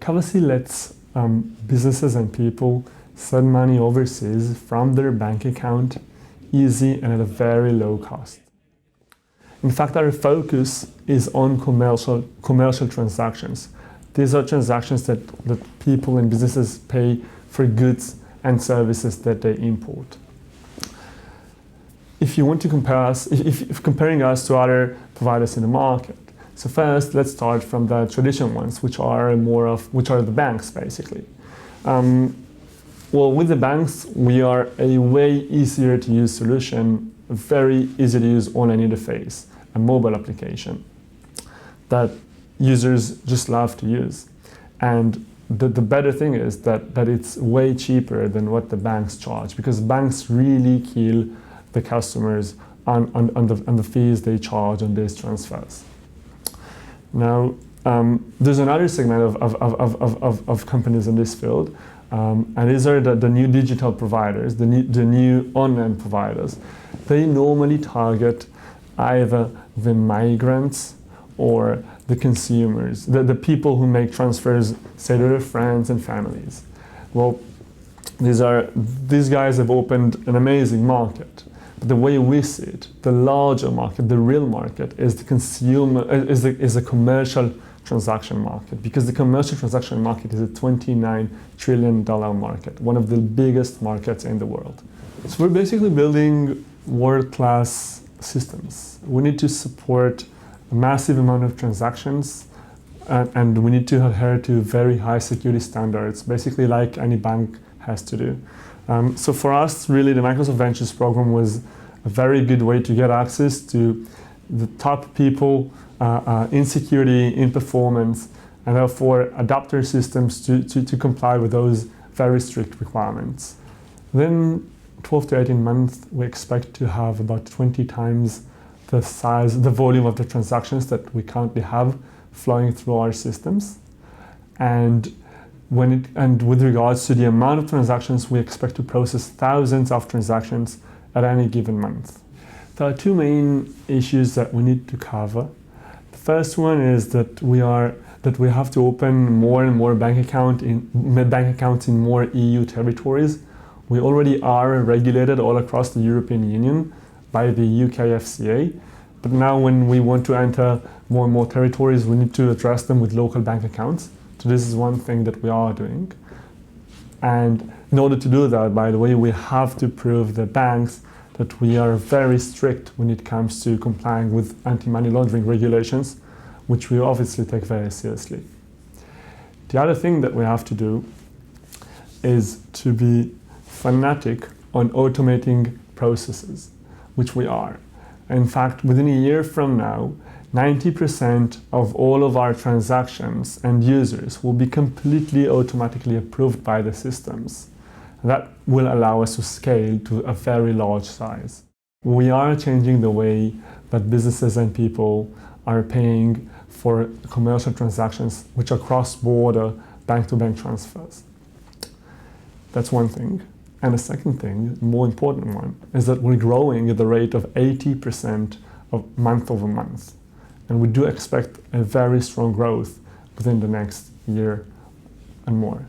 Covercy lets businesses and people send money overseas from their bank account easy and at a very low cost. In fact, our focus is on commercial transactions. These are transactions that people and businesses pay for goods and services that they import. If you want to compare us, if comparing us to other providers in the market, so first let's start from the traditional ones, which are the banks basically. Well, with the banks, we are a way easier to use solution, a very easy to use online interface, a mobile application that users just love to use. And the better thing is that it's way cheaper than what the banks charge, because banks really kill the customers on the fees they charge on these transfers. Now, there's another segment of companies in this field, and these are the new digital providers, the new online providers. They normally target either the migrants or the consumers, the people who make transfers, say, to their friends and families. Well, these guys have opened an amazing market. But the way we see it, the larger market, the real market, is the commercial transaction market, because the commercial transaction market is a $29 trillion market, one of the biggest markets in the world. So we're basically building world-class systems. We need to support a massive amount of transactions, and we need to adhere to very high security standards, basically like any bank has to do. So for us, really, the Microsoft Ventures program was a very good way to get access to the top people in security, in performance, and therefore adapt our systems to comply with those very strict requirements. Then 12 to 18 months, we expect to have about 20 times the size, the volume of the transactions that we currently have flowing through our systems. And with regards to the amount of transactions, we expect to process thousands of transactions at any given month. There are two main issues that we need to cover. The first one is that we have to open more and more bank accounts in more EU territories. We already are regulated all across the European Union by the UK FCA, but now when we want to enter more and more territories, we need to address them with local bank accounts. So this is one thing that we are doing. And in order to do that, by the way, we have to prove the banks that we are very strict when it comes to complying with anti-money laundering regulations, which we obviously take very seriously. The other thing that we have to do is to be fanatic on automating processes, which we are. In fact, within a year from now, 90% of all of our transactions and users will be completely automatically approved by the systems. That will allow us to scale to a very large size. We are changing the way that businesses and people are paying for commercial transactions, which are cross-border bank-to-bank transfers. That's one thing. And the second thing, more important one, is that we're growing at the rate of 80% of month over month. And we do expect a very strong growth within the next year and more.